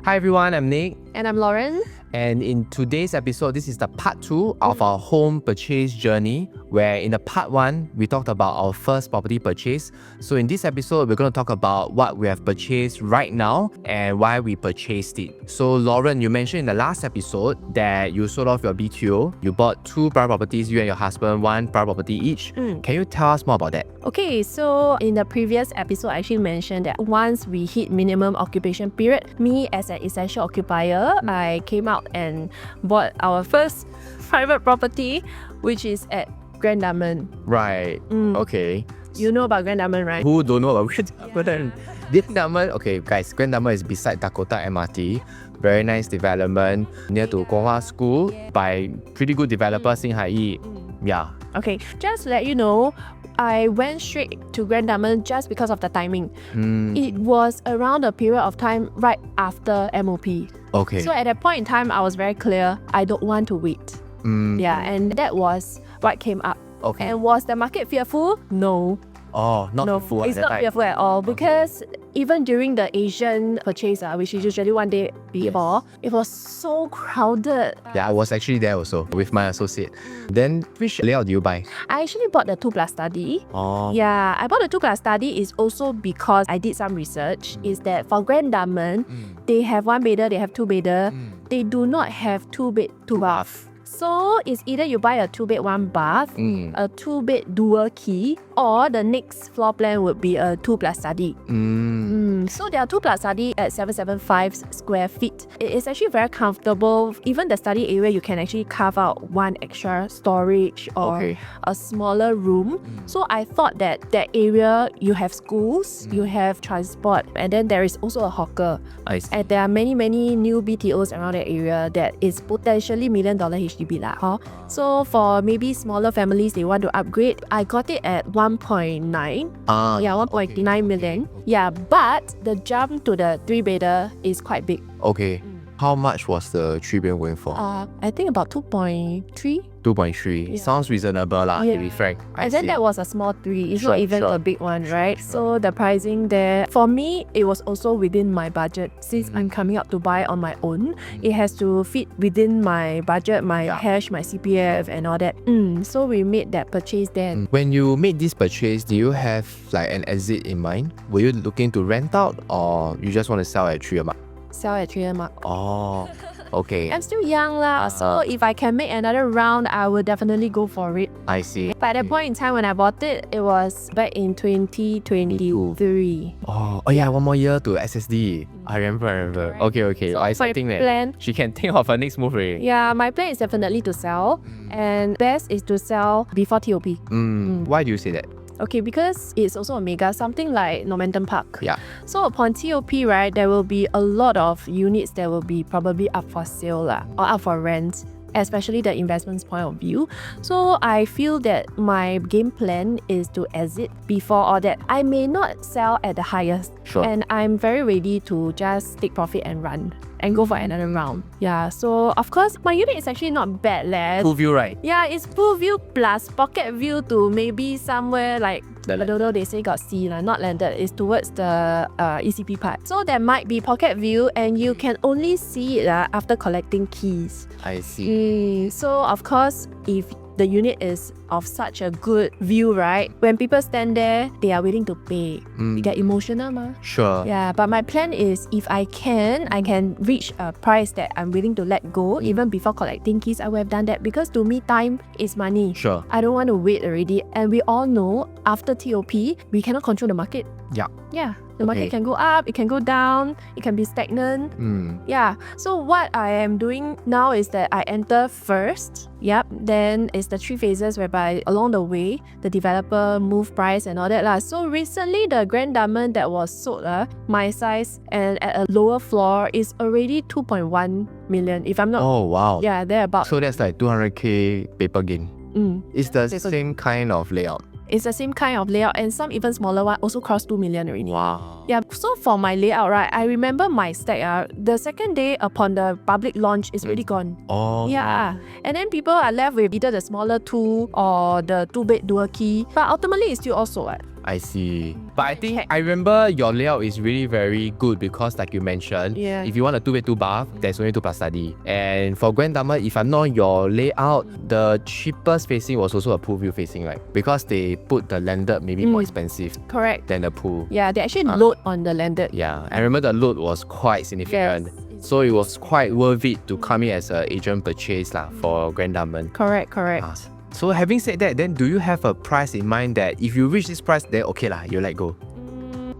Hi everyone, I'm Nick. And I'm Lauren. And in today's episode, this is the part 2 of our home purchase journey, where in the part 1, we talked about our first property purchase. So in this episode, we're going to talk about what we have purchased right now and why we purchased it. So Lauren, you mentioned in the last episode that you sold off your BTO. You bought 2 private properties, you and your husband, 1 private property each. Can you tell us more about that? Okay, so in the previous episode, I actually mentioned that once we hit minimum occupation period, me as an essential occupier, I came out and bought our first private property, which is at Grand Dunman. Right. Okay. You know about Grand Dunman, right? Who don't know about Grand Dunman? Grand Dunman, okay guys, Grand Dunman is beside Dakota MRT. Very nice development near to Guohua School by pretty good developer Xin Hai Yi. Yeah. Okay, just to let you know, I went straight to Grand Dunman just because of the timing. It was around a period of time right after MOP. Okay. So at that point in time, I was very clear, I don't want to wait. Yeah, and that was what came up. Okay. And was the market fearful? No. Oh, not fearful. It's not fearful at all because even during the Asian purchase, which is usually one day before, it was so crowded. Yeah, I was actually there also with my associate. Then which layout do you buy? I actually bought the 2+ study. Oh. Yeah, I bought the 2+ study is also because I did some research. Is that for Grand Dunman, they have 1 bedder, they have 2 bedder. They do not have 2 bed, 2 bath. So it's either you buy a 2-bed, 1 bath, a 2-bed dual key, or the next floor plan would be a 2+ study. So there are 2+ study at 775 square feet. It is actually very comfortable. Even the study area, you can actually carve out 1 extra storage or a smaller room. So I thought that area, you have schools, you have transport, and then there is also a hawker. I see. And there are many new BTOs around that area that is potentially $1 million HDB lah. So for maybe smaller families, they want to upgrade. I got it at 1.9. 1.9 million. Yeah, but the jump to the 3-bedder is quite big. Okay. How much was the 3-bedroom going for? I think about 2.3. 2.3. Sounds reasonable lah, to be frank. And then that was a small 3. It's not even a big one, right? So the pricing there, for me, it was also within my budget. Since I'm coming up to buy on my own, it has to fit within my budget, my cash, my CPF and all that. So we made that purchase there. When you made this purchase, do you have like an exit in mind? Were you looking to rent out or you just want to sell at 3 a month? Sell at 3 a month. Oh, okay. I'm still young lah, so if I can make another round, I will definitely go for it. I see. But at that point in time when I bought it, it was back in 2023. Oh yeah, 1 more year to SSD. I remember. Okay. I think that she can think of her next move already. Yeah, my plan is definitely to sell, and best is to sell before TOP. Why do you say that? Okay, because it's also a mega, something like Normanton Park. Yeah. So upon TOP, right, there will be a lot of units that will be probably up for sale or up for rent, especially the investment's point of view. So I feel that my game plan is to exit before all that. I may not sell at the highest. Sure. And I'm very ready to just take profit and run and go for another round. Yeah, so of course, my unit is actually not bad leh. Full view, right? Yeah, it's full view plus pocket view to maybe somewhere like, I don't know, they say got sea, not landed. It's towards the ECP part. So there might be pocket view and you can only see it after collecting keys. I see. So of course, if the unit is of such a good view, right? When people stand there, they are willing to pay. You get emotional, ma. Sure. Yeah, but my plan is if I can reach a price that I'm willing to let go even before collecting keys. I would have done that because to me, time is money. Sure. I don't want to wait already. And we all know after TOP, we cannot control the market. Yeah. The market can go up, it can go down, it can be stagnant. Yeah. So what I am doing now is that I enter first. Then it's the 3 phases whereby along the way, the developer move price and all that lah. So recently, the Grand Dunman that was sold, my size and at a lower floor is already 2.1 million. If I'm not. Oh wow. Yeah, thereabout. So that's like 200k paper gain. It's the same kind of layout. It's the same kind of layout and some even smaller one also crossed 2 million already. Wow. Yeah, so for my layout, right, I remember my stack, the second day upon the public launch is already gone. Oh. Yeah. And then people are left with either the smaller 2 or the 2-bed dual key. But ultimately, it's still also I see. But I think I remember your layout is really very good because like you mentioned, Yeah. if you want a 2 bed 2 bath, there's only 2 plus study. And for Grand Dunman, if I'm not your layout, the cheapest facing was also a pool view facing, right? Because they put the landed maybe more expensive Correct. than the pool. Yeah, they actually load on the landed. Yeah, I remember the load was quite significant. Yes. So it was quite worth it to come in as an agent purchase for Grand Dunman. Correct. So having said that, then do you have a price in mind that if you reach this price, then okay lah, you let go?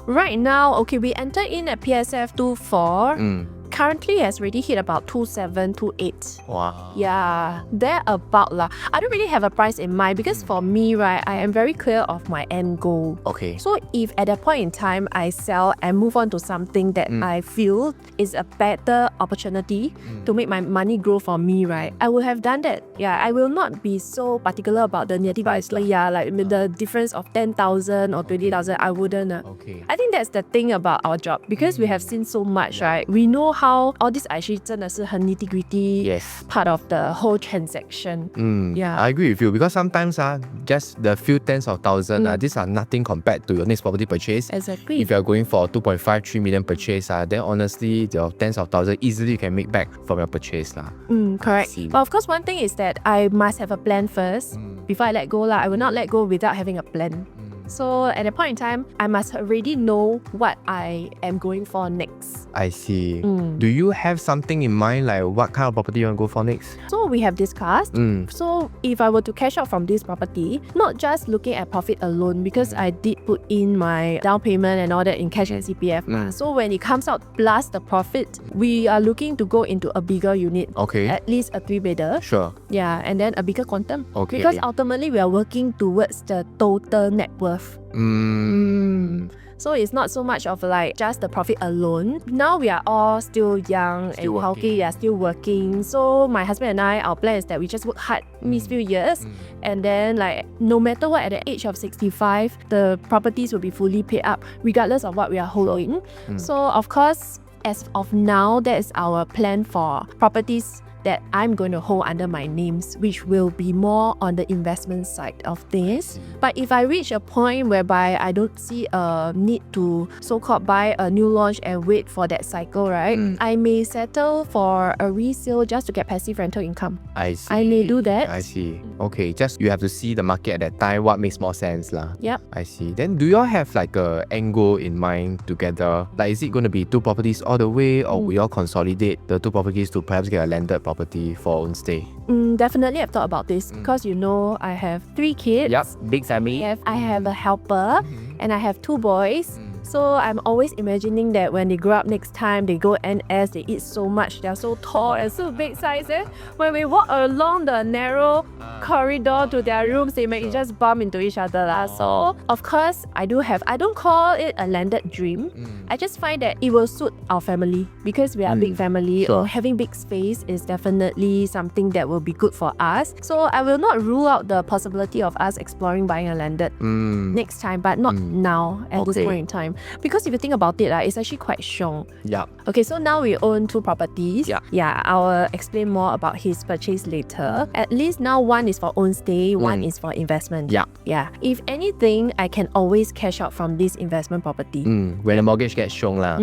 Right now, okay, we entered in at PSF 24. Currently has already hit about 27, 28. Wow. Yeah, they're about lah. I don't really have a price in mind because for me, right, I am very clear of my end goal. Okay. So if at that point in time I sell and move on to something that I feel is a better opportunity to make my money grow for me, right, I would have done that. Yeah, I will not be so particular about the nitty gritty. Yeah, like the difference of 10,000 or 20,000. I wouldn't. Okay. I think that's the thing about our job because we have seen so much, right? We know how all this actually 真的是很 nitty gritty Yes. part of the whole transaction. Yeah. I agree with you because sometimes just the few tens of thousands, these are nothing compared to your next property purchase. Exactly. If you're going for 2.5, 3 million purchase, then honestly, your tens of thousands easily you can make back from your purchase. Correct. see. But of course, one thing is that I must have a plan first before I let go. I will not let go without having a plan. So at that point in time, I must already know what I am going for next. I see. Do you have something in mind, like what kind of property you want to go for next? So we have discussed. So if I were to cash out from this property, not just looking at profit alone, because I did put in my down payment and all that in cash and CPF. So when it comes out plus the profit, we are looking to go into a bigger unit. Okay. At least a 3-bedder. Sure. Yeah, and then a bigger quantum. Okay. Because ultimately we are working towards the total net worth. So it's not so much of like just the profit alone. Now we are all still young Still and healthy, still working. So my husband and I, our plan is that we just work hard these few years, and then like no matter what, at the age of 65, the properties will be fully paid up, regardless of what we are holding. So of course, as of now, that is our plan for properties that I'm going to hold under my names, which will be more on the investment side of things. But if I reach a point whereby I don't see a need to so-called buy a new launch and wait for that cycle, right? I may settle for a resale just to get passive rental income. I see. I may do that. I see. Okay, just you have to see the market at that time, what makes more sense lah. Yep. I see. Then do you all have like a end goal in mind together? Like is it going to be 2 properties all the way, or will you all consolidate the 2 properties to perhaps get a landed property for own stay? Definitely I've thought about this because I have 3 kids. Yep, big family. I have a helper and I have 2 boys. So I'm always imagining that when they grow up next time, they go NS, they eat so much, they're so tall and so big size. When we walk along the narrow corridor to their rooms, they may just bump into each other. So of course, I don't call it a landed dream. I just find that it will suit our family because we are a big family. Sure. Having big space is definitely something that will be good for us. So I will not rule out the possibility of us exploring buying a landed next time, but not now at this point in time. Because if you think about it, it's actually quite strong. Yeah. Okay, so now we own 2 properties. Yeah. I will explain more about his purchase later. At least now one is for own stay, one is for investment. Yeah. If anything, I can always cash out from this investment property. When the mortgage gets shown lah.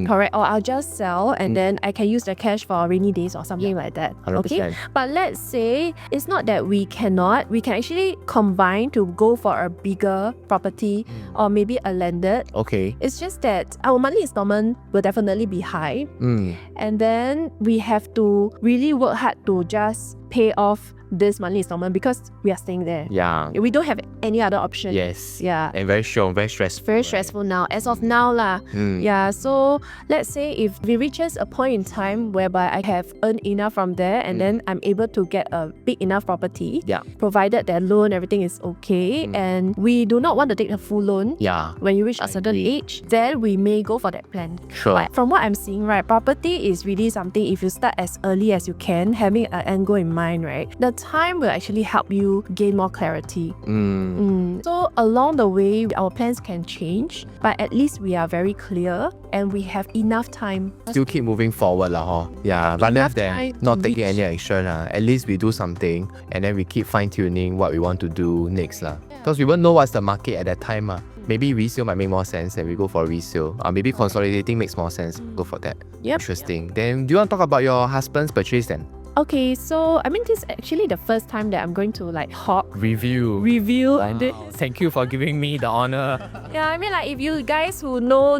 Correct. Or I'll just sell and then I can use the cash for rainy days or something like that. 100%. Okay. But let's say it's not that we cannot. We can actually combine to go for a bigger property or maybe a landed. Okay. It's just that our monthly installment will definitely be high. And then we have to really work hard to just pay off this monthly installment because we are staying there. Yeah. We don't have any other option. Yes. Yeah. And very strong, very stressful. Very stressful now. As of now lah. Yeah. So let's say if it reaches a point in time whereby I have earned enough from there and then I'm able to get a big enough property. Yeah. Provided that loan, everything is okay. And we do not want to take a full loan. Yeah. When you reach a certain age, then we may go for that plan. Sure. But from what I'm seeing, right, property is really something if you start as early as you can, having an end goal in mind. mind, right? The time will actually help you gain more clarity. Mm. So along the way, our plans can change, but at least we are very clear and we have enough time. Still keep moving forward lah, ho. Yeah, rather Enough than time not to taking reach. any action lah. At least we do something and then we keep fine-tuning what we want to do next lah. Because we won't know what's the market at that time lah. Maybe resale might make more sense and we go for resale. Maybe consolidating makes more sense. Go for that. Yep. Interesting. Then do you want to talk about your husband's purchase then? Okay, so I mean, this is actually the first time that I'm going to like Review. review. Thank you for giving me the honor. Yeah, I mean, like if you guys who know,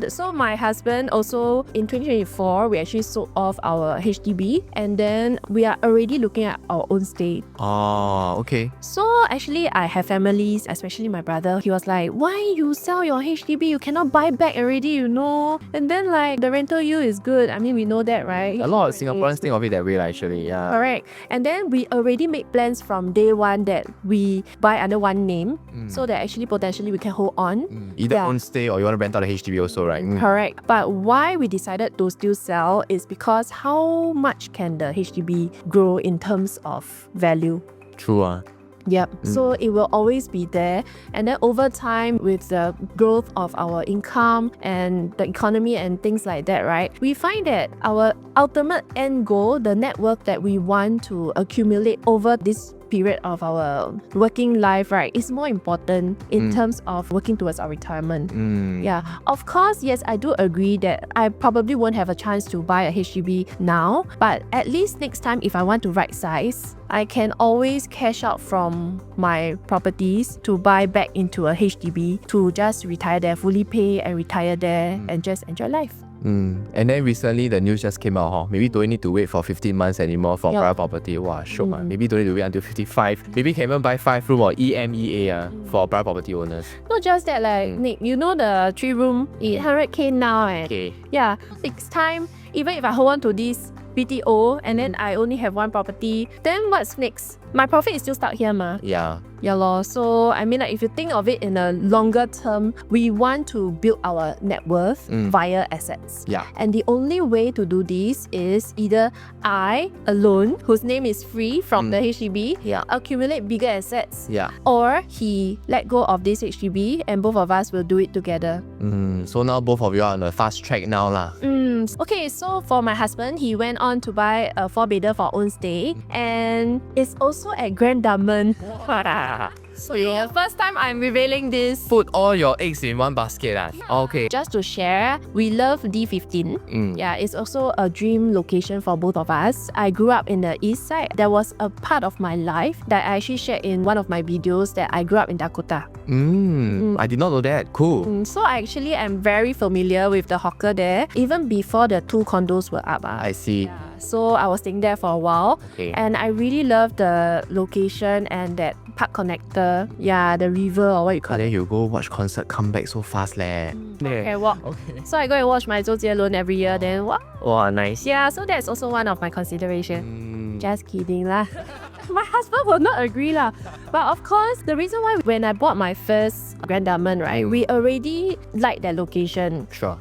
so my husband also in 2024, we actually sold off our HDB and then we are already looking at our own state. Oh, okay. So actually, I have families, especially my brother. He was like, why you sell your HDB? You cannot buy back already, you know? And then like the rental yield is good. I mean, we know that, right? A lot of Singaporeans think of it that way actually, yeah. Correct. And then we already made plans from day one that we buy under one name so that actually potentially we can hold on. Either Yeah. own stay or you want to rent out the HDB also, right? Correct. But why we decided to still sell is because how much can the HDB grow in terms of value? True. Yep. So it will always be there. And then over time, with the growth of our income and the economy and things like that, right? We find that our ultimate end goal, the net worth that we want to accumulate over this period of our working life, right, is more important in terms of working towards our retirement. Yeah. Of course, yes, I do agree that I probably won't have a chance to buy a HDB now, but at least next time if I want to right size, I can always cash out from my properties to buy back into a HDB to just retire there, fully pay and retire there and just enjoy life. And then recently the news just came out, huh? Maybe don't need to wait for 15 months anymore for private property. Wow, shiok. Maybe don't need to wait until 55. Maybe can even buy 5-room or EMEA for private property owners. Not just that, like Nick, you know the 3-room 800k now, Okay. yeah, next time, even if I hold on to this BTO and then I only have one property, then what's next? My profit is still stuck here, ma. Yeah. Yeah, lor. So I mean, like if you think of it in a longer term, we want to build our net worth via assets. Yeah. And the only way to do this is either I alone, whose name is free from the HDB, accumulate bigger assets, Yeah. or he let go of this HDB and both of us will do it together. So now both of you are on a fast track now lah. Okay, so for my husband, he went on to buy a 4-bedder for own stay, and it's also at Grand Dunman. So yeah, first time I'm revealing this. Put all your eggs in one basket lah. Okay. Just to share, we love D15. Yeah, it's also a dream location for both of us. I grew up in the east side. There was a part of my life that I actually shared in one of my videos that I grew up in Dakota. I did not know that. Cool. So I actually am very familiar with the hawker there, even before the 2 condos were up. I see. So I was staying there for a while, Okay. and I really love the location and that park connector. Yeah, the river or what you call But it. then you go watch concert, come back so fast leh. Okay, walk. Okay. So I go and watch my 周杰伦 every year. Then what? Wow, nice. Yeah, so that's also one of my consideration. Just kidding lah. My husband will not agree lah. But of course, the reason why when I bought my first Grand Dunman, right, we already like that location. Sure.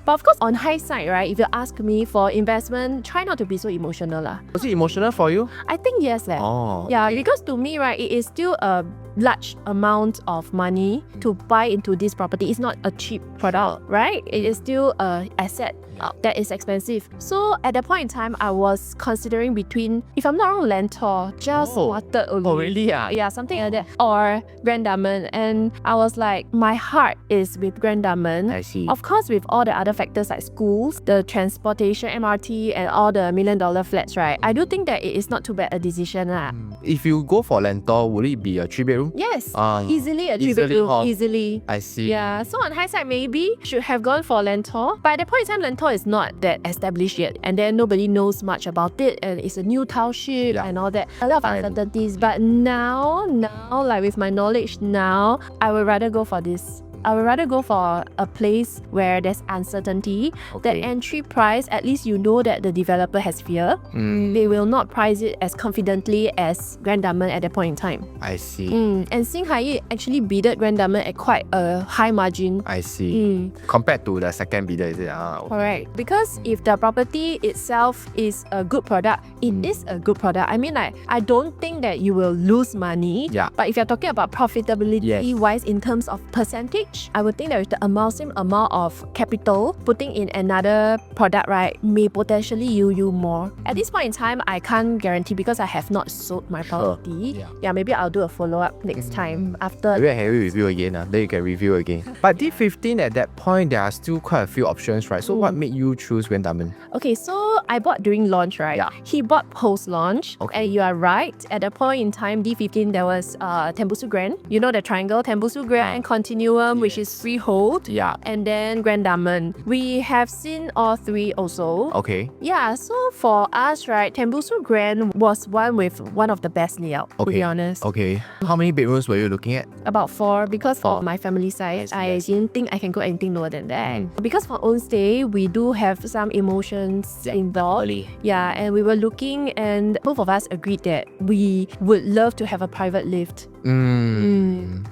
But of course, on hindsight, right, if you ask me for investment, try not to be so emotional lah. Was it emotional for you? I think yes leh. Oh. Yeah, because to me, right, it is still a large amount of money to buy into this property. It's not a cheap product, right? It is still a asset that is expensive. So at that point in time, I was considering between, if I'm not wrong, Lentor, just started only. Oh, really? Yeah, something like that. Or Grand Dunman. And I was like, my heart is with Grand Dunman. I see. Of course, with all the other factors like schools, the transportation, MRT, and all the $1 million flats, right? I do think that it is not too bad a decision lah. If you go for Lentor, would it be a 3-bedroom? Yes, Ah, easily a easily, 3-bedroom, easily. I see. Yeah, so on hindsight, maybe should have gone for Lentor. But at that point in time, Lentor is not that established yet. And then nobody knows much about it. And it's a new township and all that. A lot of uncertainties. But now, like with my knowledge now, I would rather go for this. I would rather go for a place where there's uncertainty. That Okay. entry price, at least you know that the developer has fear. They will not price it as confidently as Grand Dunman at that point in time. I see. And Singhai actually bidded Grand Dunman at quite a high margin. I see. Compared to the second bidder, is it? Okay. Correct. Because if the property itself is a good product, it is a good product. I mean, like, I don't think that you will lose money. Yeah. But if you're talking about profitability wise in terms of percentage, I would think that with the same amount of capital putting in another product, right, may potentially yield you more. At this point in time, I can't guarantee because I have not sold my property. Yeah. Maybe I'll do a follow-up next time after. Maybe I can review again, then you can review again. But D15 at that point, there are still quite a few options, right? So what made you choose Grand Dunman? Okay, so I bought during launch, right? Yeah. He bought post-launch. Okay. And you are right. At the point in time, D15, there was Tembusu Grand. You know the triangle, Tembusu Grand, Continuum, which is freehold. Yeah. And then Grand Dunman. We have seen all three also. Okay. Yeah, so for us, right, Tembusu Grand was one with one of the best layout, to be honest. Okay. How many bedrooms were you looking at? About 4, because for my family size, I didn't think I can go anything lower than that. Because for own stay, we do have some emotions involved. Yeah, and we were looking, and both of us agreed that we would love to have a private lift.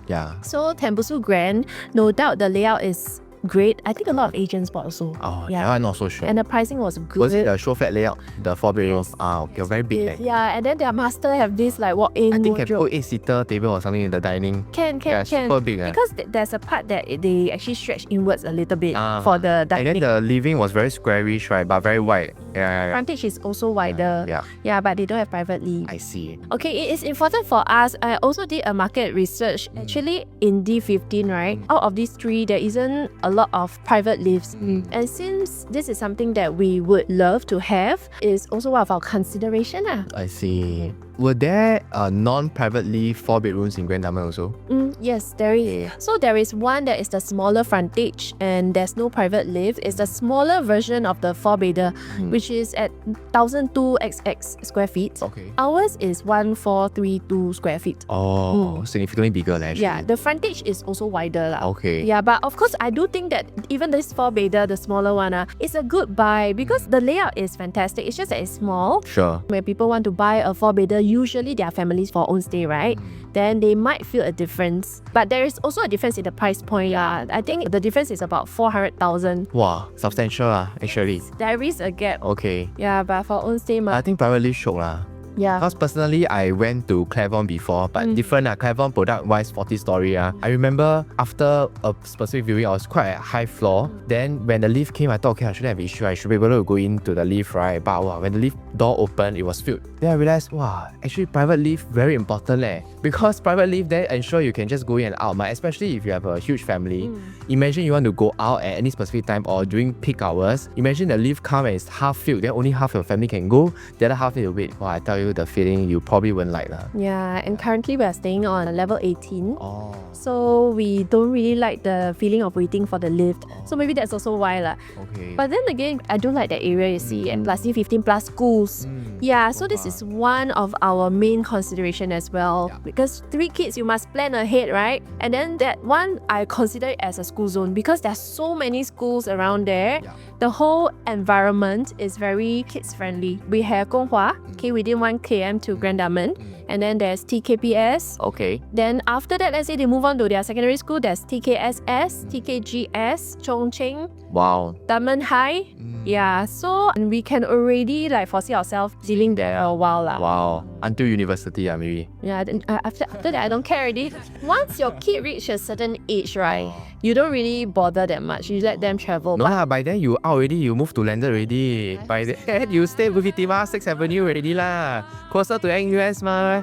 Yeah. So Tembusu Grand, no doubt the layout is great. I think a lot of agents bought also. Oh, yeah. I'm not so sure. And the pricing was good. Was it the show flat layout? The 4 bedrooms? Okay, very big. Yeah, and then their master have this like walk-in I think can wardrobe. put 8-seater table or something in the dining. Can. Super big. Because there's a part that they actually stretch inwards a little bit for the dining. And then the living was very squarish, right? But very wide. Yeah. Frontage is also wider. Yeah. But they don't have private lift. I see. Okay, it is important for us. I also did a market research. Actually, in D15, right, out of these 3, there isn't a lot of private lifts. And since this is something that we would love to have, is also one of our consideration. I see. Were there non-private lift 4 bedrooms in Grand Dunman also? Yes, there is. So there is one that is the smaller frontage and there's no private lift. It's the smaller version of the 4-bedder, which is at 1,002 XX square feet. Okay. Ours is 1,432 square feet. Oh, significantly bigger actually. Yeah, the frontage is also wider lah. Okay. Yeah, but of course, I do think that even this 4-bedder, the smaller one, is a good buy because the layout is fantastic. It's just that it's small. Sure. When people want to buy a 4-bedder, usually they are families for own stay, right? Then they might feel a difference. But there is also a difference in the price point. Yeah, I think the difference is about 400,000. Wow, substantial actually. There is a gap. Okay. Yeah, but for own stay, I think private lift show lah. yeah. Because personally, I went to Clairvon before, but different. Clairvon product-wise, 40-story. I remember after a specific viewing, I was quite at high floor. Then when the lift came, I thought, okay, I shouldn't have issue. I should be able to go into the lift, right? But wow, when the lift door opened, it was filled. Then I realized, wow, actually private lift very important because private lift then ensure you can just go in and out. Especially if you have a huge family. Imagine you want to go out at any specific time or during peak hours. Imagine the lift come and it's half filled. Then only half your family can go. The other half need to wait. Wow, I tell you, the feeling you probably won't like lah. Yeah, and currently we are staying on level 18. Oh. So we don't really like the feeling of waiting for the lift. So maybe that's also why lah. Okay. But then again, I don't like that area, you see, and plus C15 plus schools. Yeah, so this is one of our main consideration as well. Yeah. Because 3 kids, you must plan ahead, right? And then that one, I consider it as a school zone because there's so many schools around there. Yeah. The whole environment is very kids friendly. We have Gonghua, okay, within 1 km to Grand Dunman. And then there's TKPS. Okay. Then after that, let's say they move on to their secondary school, there's TKSS, TKGS, Chongqing, Wow. Dunman High. Yeah, so we can already like foresee ourselves dealing there a while lah. Wow. Until university, maybe. Yeah, then, after that, I don't care already. Once your kid reach a certain age, right, you don't really bother that much. You let them travel. No But lah, by then you out already, you move to Landed already. By then you stay with Bukit 6 Avenue already lah. Closer to NUS ma.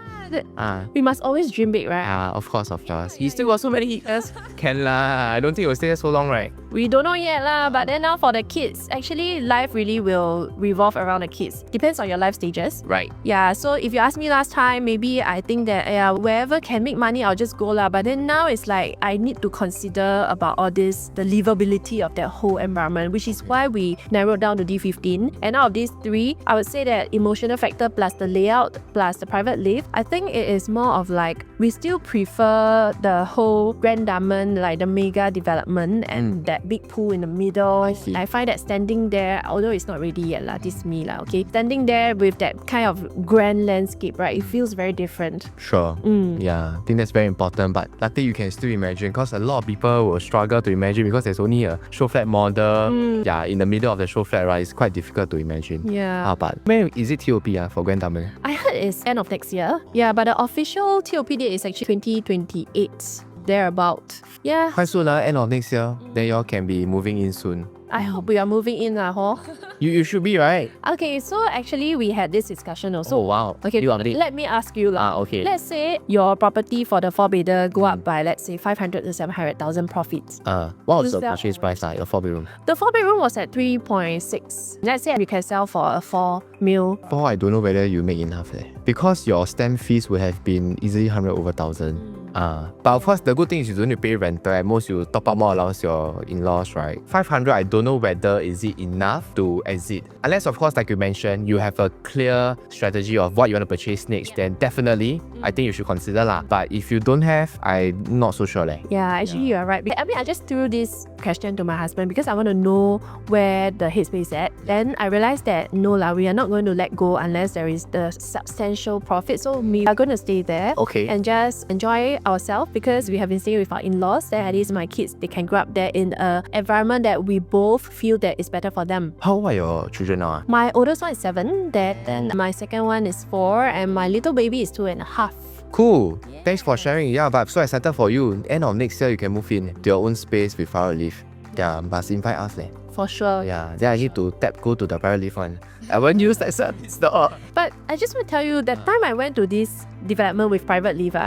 we must always dream big, right? Of course. He still got so many years. Can lah. I don't think he'll stay there so long, right? We don't know yet lah. Yeah, but then now for the kids, actually life really will revolve around the kids. Depends on your life stages. Right. Yeah, so if you ask me last time, maybe I think that wherever can make money, I'll just go lah. But then now it's like I need to consider about all this, the livability of that whole environment, which is why we narrowed down to D15. And out of these three, I would say that emotional factor plus the layout plus the private lift, I think it is more of like we still prefer the whole Grand Dunman, like the mega development and that big pool in the middle. I find that standing there, although it's not ready yet lah, this is me lah, okay? Standing there with that kind of grand landscape, right? It feels very different. Sure. Yeah, I think that's very important. But luckily you can still imagine, because a lot of people will struggle to imagine because there's only a show flat model. Yeah, in the middle of the show flat, right? It's quite difficult to imagine. Yeah. But when is it TOP for Grand Dunman? I heard it's end of next year. Yeah, but the official TOP date is actually 2028. Thereabout. Yeah. Quite soon, end of next year. Then y'all can be moving in soon. I hope we are moving in ho. You should be, right? Okay, so actually we had this discussion also. Oh, wow. Okay, You update. let me ask you lah. Okay. Let's say your property for the 4-bedder go up by, let's say, 500 to 700,000 profits. What was the Is that- purchase price your 4-bedroom? The 4-bedroom was at 3.6. Let's say you can sell for a 4 mil. I don't know whether you make enough because your stamp fees would have been easily 100 over 1,000. But of course, the good thing is you don't need to pay rental. At most, you top up more allowance your in-laws, right? 500, I don't know whether is it enough to exit. Unless, of course, like you mentioned, you have a clear strategy of what you want to purchase next, then definitely, I think you should consider lah. But if you don't have, I'm not so sure. Yeah, actually you are right. I mean, I just threw this question to my husband because I want to know where the headspace is at. Then I realized that no lah, we are not going to let go unless there is the substantial profit. So we are going to stay there and just enjoy ourselves because we have been staying with our in-laws. Then at least my kids, they can grow up there in an environment that we both feel that is better for them. How old are your children now? My oldest one is 7, then my second one is 4, and my little baby is 2.5. Cool. Thanks for sharing. Yeah, but I'm so excited for you. End of next year, you can move in to your own space with private lift. Yeah, must invite us. For sure. Yeah, then I need to go to the private lift one. I won't use that service though. But I just want to tell you, that time I went to this development with private lift,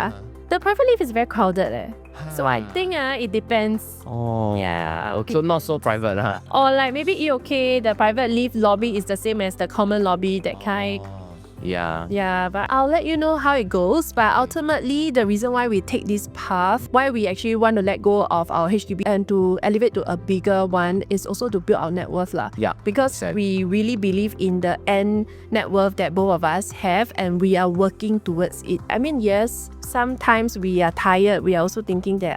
the private lift is very crowded. So I think it depends. Oh. Yeah. Okay. So not so private, huh? Or like maybe the private lift lobby is the same as the common lobby, that kind. Yeah. Yeah, but I'll let you know how it goes. But ultimately, the reason why we take this path, why we actually want to let go of our HDB and to elevate to a bigger one is also to build our net worth lah. Yeah. Because we really believe in the end net worth that both of us have and we are working towards it. I mean, yes, sometimes we are tired. We are also thinking that,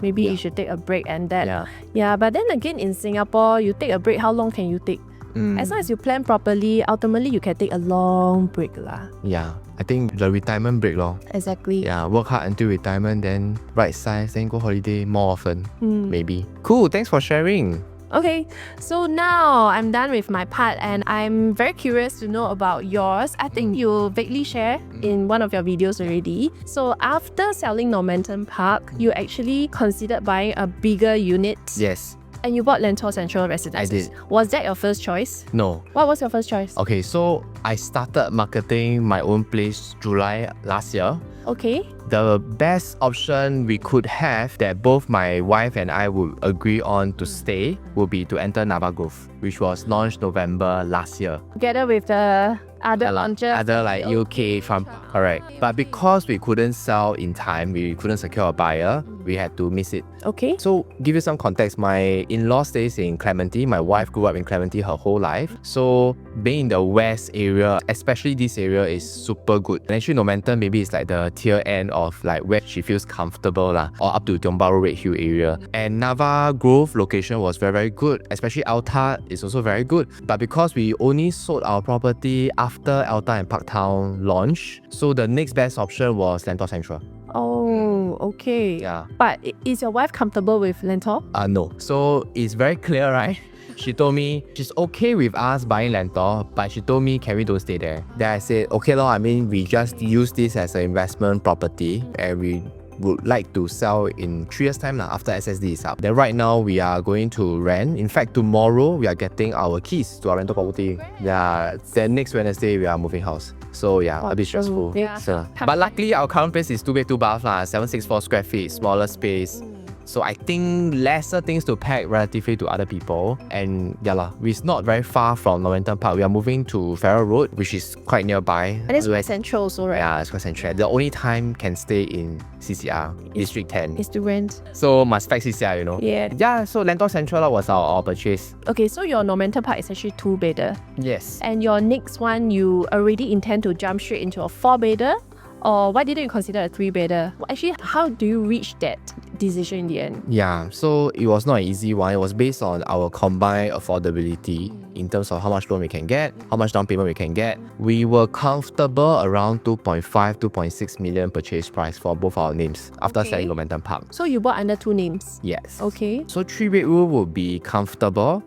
maybe you should take a break and that. Yeah, but then again, in Singapore, you take a break, how long can you take? As long as you plan properly, ultimately you can take a long break lah. Yeah, I think the retirement break lor. Exactly. Yeah, work hard until retirement, then right size, then go holiday more often. Maybe. Cool, thanks for sharing. Okay, so now I'm done with my part and I'm very curious to know about yours. I think you vaguely share in one of your videos already. So after selling Normanton Park, you actually considered buying a bigger unit. Yes. And you bought Lentor Central Residences. I did. Was that your first choice? No. What was your first choice? Okay, so I started marketing my own place July last year. Okay. The best option we could have that both my wife and I would agree on to stay would be to enter Nava Grove, which was launched November last year. Together with the other launches. Other like UK farm. Correct. But because we couldn't sell in time, we couldn't secure a buyer, we had to miss it. Okay. So give you some context, my in-law stays in Clementi. My wife grew up in Clementi her whole life. So being in the west area, especially this area, is super good. And actually Normanton maybe is like the tier end of like where she feels comfortable lah, or up to Tiong Bahru Red Hill area. And Nava Grove location was very, very good. Especially Alta is also very good. But because we only sold our property after Alta and Parktown launch, so the next best option was Lentor Central. Oh, okay. Yeah. But is your wife comfortable with Lentor? No. So it's very clear, right? She told me she's okay with us buying Lentor, but she told me, can we don't stay there? Then I said, okay lor, I mean, we just use this as an investment property and we would like to sell in 3 years time after SSD is up. Then right now we are going to rent. In fact, tomorrow we are getting our keys to our rental property. Yeah, then next Wednesday we are moving house. So yeah, a bit stressful. Yeah. So, but luckily our current place is 2 bed 2 bath 764 square feet, smaller space. So I think lesser things to pack relatively to other people. And yeah lah, it's not very far from Normanton Park. We are moving to Farrer Road, which is quite nearby. And it's quite central also, right? Yeah, it's quite central. The only time can stay in CCR, District 10. Is to rent. So must pack CCR, you know. Yeah. Yeah, so Lentor Central was our purchase. Okay, so your Normanton Park is actually 2-bedder. Yes. And your next one, you already intend to jump straight into a 4-bedder? Or why didn't you consider a 3-bedder? Actually, how do you reach that decision in the end? Yeah, so it was not an easy one. It was based on our combined affordability in terms of how much loan we can get, how much down payment we can get. We were comfortable around 2.5, 2.6 million purchase price for both our names after selling Normanton Park. So you bought under 2 names? Yes. Okay. So 3-bedroom would be comfortable.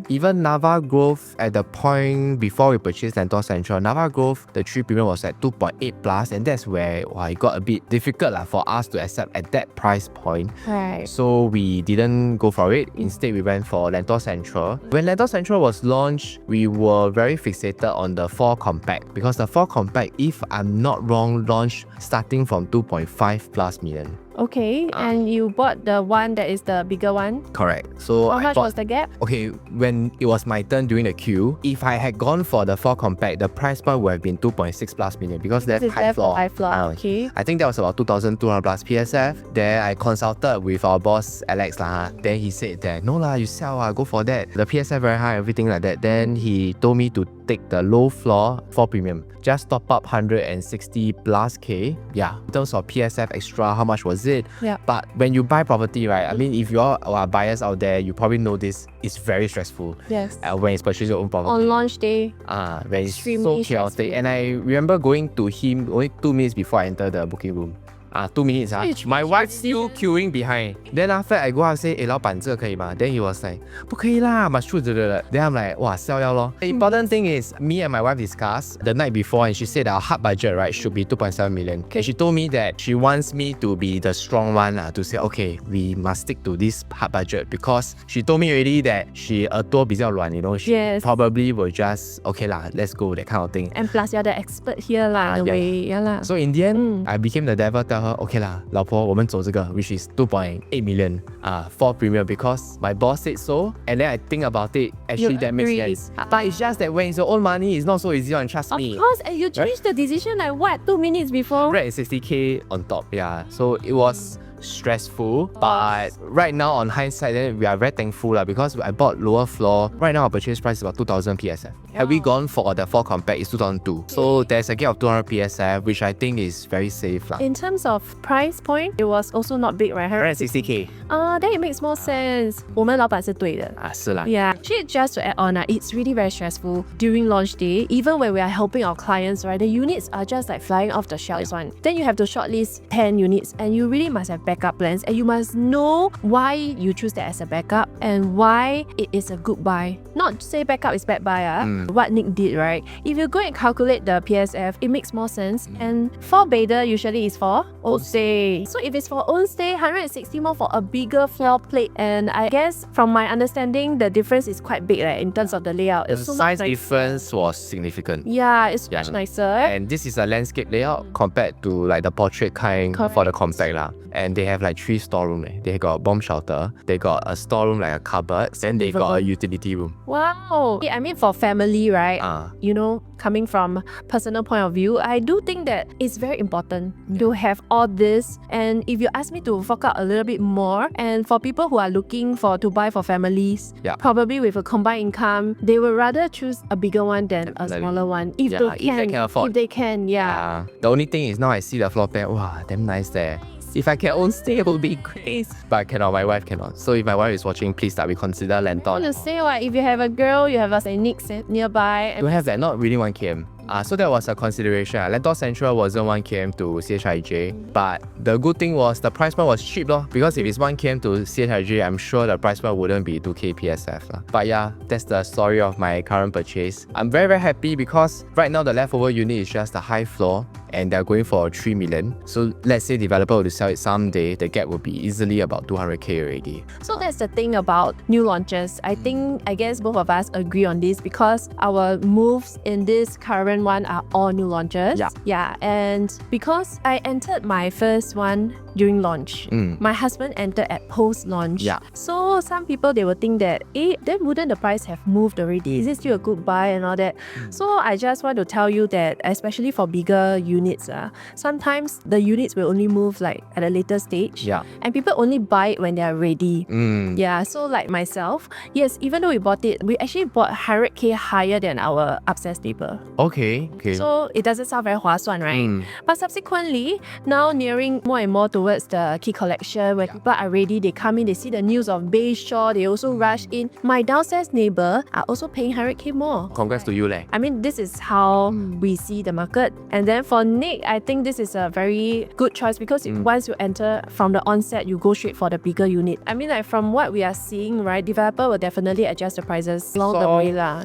Even Nava Grove at the point before we purchased Lentor Central, Nava Grove, the 3 premium was at 2.8 plus, and that's where it got a bit difficult for us to accept at that price point. Right. So we didn't go for it. Instead, we went for Lentor Central. When Lentor Central was launched, we were very fixated on the 4 Compact because the 4 Compact, if I'm not wrong, launched starting from 2.5 plus million. Okay, and you bought the one that is the bigger one? Correct. So How I much bought, was the gap? Okay, when it was my turn during the queue, if I had gone for the 4 Compact, the price point would have been 2.6 plus million because that's This is high there for floor. high floor. Okay. I think that was about 2,200 plus PSF. There I consulted with our boss Alex lah. Then he said that no lah, you sell go for that. The PSF very high, everything like that. Then he told me to take the low floor 4 premium. Just top up 160 plus K. Yeah. In terms of PSF extra, how much was it? Yeah. But when you buy property, right? I mean, if you all are buyers out there, you probably know this. It's very stressful. Yes. When it's purchasing your own property. On launch day. When it's Extremely so chaotic. stressful. And I remember going to him only 2 minutes before I entered the booking room. 2 minutes. Which My wife still queuing behind. Then after I go out say, 老板这可以吗? Then he was like, 不可以啦 must choose the. Then I'm like, 哇 sell 了咯. The important thing is, me and my wife discussed the night before and she said our hard budget, right, should be 2.7 million. And she told me that she wants me to be the strong one to say, okay, we must stick to this hard budget because she told me already that she 耳朵比较软, you know, she Yes. probably will just, okay lah, let's go, that kind of thing. And plus, you're the expert here lah, in a yeah. way. Yeah lah. So in the end, I became the devil, tell her, okay lah, 老婆我们走这个 which is 2.8 million for premium because my boss said so, and then I think about it, actually You that makes agree. sense. But it's just that when it's your own money, it's not so easy, and trust Of me. course, and you changed the decision like what, 2 minutes before? 160K on top, yeah. So it was stressful, but right now on hindsight, then we are very thankful because I bought lower floor. Right now our purchase price is about 2,000 PSF. Had we gone for the 4 Compact, it's 2,002. So there's a gap of 200 PSF, which I think is very safe lah. In terms of price point, it was also not big, right? 160K. Then it makes more sense. 我们老板是对的。是啦. Yeah, actually, just to add on, it's really very stressful during launch day. Even when we are helping our clients, right, the units are just like flying off the shelves one. Then you have to shortlist 10 units, and you really must have backup plans, and you must know why you choose that as a backup and why it is a good buy. Not say backup is bad buy, what Nick did, right? If you go and calculate the PSF, it makes more sense. And 4-bedder usually is for own stay. So if it's for own stay, 160 more for a bigger floor plate. And I guess from my understanding, the difference is quite big, right, in terms of the layout. The It's so size much difference was significant. Yeah, it's much nicer. And this is a landscape layout compared to like the portrait kind for the compact lah. And they have like 3 storeroom. They got bomb shelter, they got a storeroom like a cupboard, then they got a utility room. Wow. I mean, for family, right? You know, coming from personal point of view, I do think that it's very important to have all this. And if you ask me to fork out a little bit more, and for people who are looking to buy for families, probably with a combined income, they would rather choose a bigger one than a smaller one. If they can afford. If they can, yeah. The only thing is now I see the floor plan, wow, damn nice there. If I can own stay, it would be great. But I cannot, my wife cannot. So if my wife is watching, please we consider Lentor. I want to say, if you have a girl, you have a Nick nearby. Don't have that, not really 1 km. So that was a consideration. Lentor Central wasn't 1 km to CHIJ, but the good thing was the price point was cheap because if it's 1 km to CHIJ, I'm sure the price point wouldn't be 2K PSF. But yeah, that's the story of my current purchase. I'm very, very happy because right now the leftover unit is just a high floor and they're going for 3 million. So let's say developer will sell it someday, the gap will be easily about 200K already. So that's the thing about new launches. I guess both of us agree on this because our moves in this current one are all new launches. Yeah. And because I entered my first one during launch. My husband entered at post-launch. Yeah. So some people, they will think that, then wouldn't the price have moved already? Is it still a good buy and all that? So I just want to tell you that, especially for bigger units, sometimes the units will only move like at a later stage. Yeah. And people only buy it when they are ready. Yeah, so like myself, yes, even though we bought it, we actually bought 100k higher than our upstairs neighbor. Okay. So it doesn't sound very 划算, right? But subsequently, now nearing more and more towards the key collection, when people are ready, they come in, they see the news of Bayshore, they also rush in. My downstairs neighbor are also paying 100k more. Congrats to you, leh. I mean, this is how we see the market. And then for Nick, I think this is a very good choice because once you enter from the onset, you go straight for the bigger unit. I mean, like from what we are seeing, right, developer will definitely adjust the prices along the way lah.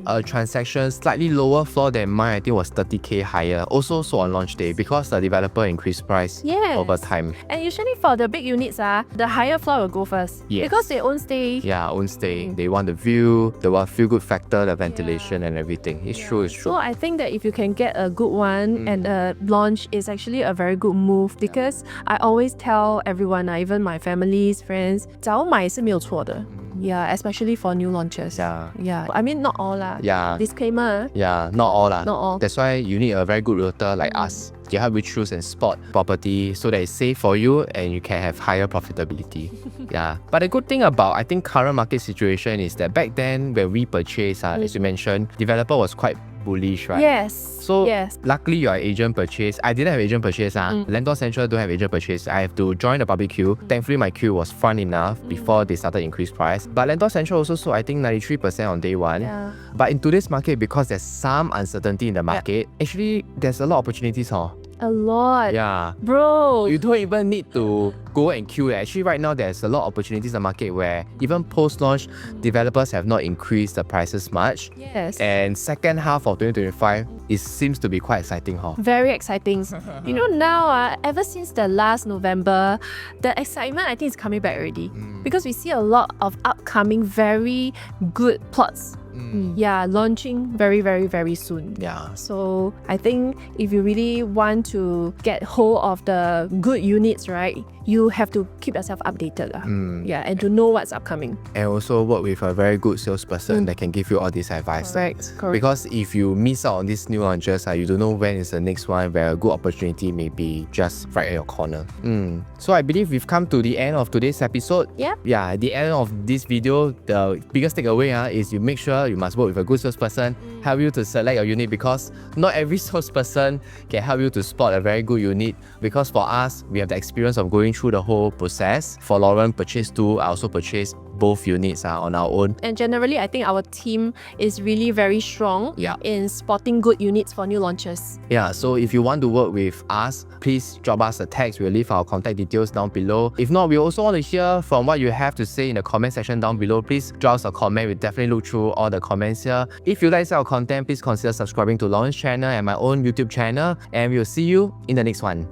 A transaction slightly lower floor than mine, I think was 30k higher. Also sold on launch day because the developer increased price over time. And usually for the big units, the higher floor will go first. Yes. Because they own stay. Yeah, own stay. They want the view, the feel good factor, the ventilation and everything. It's true, it's true. So I think that if you can get a good one and a launch is actually a very good move because I always tell everyone, even my families, friends, 早买是没有错的. Yeah, especially for new launches. Yeah. I mean, not all lah. Yeah. Disclaimer. Yeah, not all lah. Not all. That's why you need a very good realtor like us to help you choose and spot property so that it's safe for you and you can have higher profitability. Yeah. But the good thing about, I think, current market situation is that back then when we purchased, as you mentioned, developer was quite bullish, right? Yes. So luckily your agent purchase. I didn't have agent purchase. Lentor Central don't have agent purchase. I have to join the public queue. Thankfully my queue was front enough before they started increase price. But Lentor Central also sold I think 93% on day one. Yeah. But in today's market, because there's some uncertainty in the market, actually there's a lot of opportunities. A lot. Yeah. Bro. You don't even need to go and queue. Actually, right now, there's a lot of opportunities in the market where even post-launch, developers have not increased the prices much. Yes. And second half of 2025, it seems to be quite exciting. Very exciting. You know, now, ever since the last November, the excitement, I think, is coming back already. Because we see a lot of upcoming, very good plots. Yeah, launching very, very, very soon. Yeah. So I think if you really want to get hold of the good units, right, you have to keep yourself updated. Yeah, and to know what's upcoming. And also work with a very good salesperson that can give you all this advice. Correct. Because if you miss out on these new launches, you don't know when is the next one where a good opportunity may be just right at your corner. So I believe we've come to the end of today's episode. Yep. Yeah, at the end of this video, the biggest takeaway is you make sure you must work with a good salesperson, help you to select your unit because not every salesperson can help you to spot a very good unit because for us, we have the experience of going through the whole process. For Lauren, purchased two, I also purchased both units on our own. And generally, I think our team is really very strong in spotting good units for new launches. Yeah, so if you want to work with us, please drop us a text. We'll leave our contact details down below. If not, we also want to hear from what you have to say in the comment section down below. Please drop us a comment. We'll definitely look through all the comments here. If you like our content, please consider subscribing to Lauren's channel and my own YouTube channel. And we'll see you in the next one.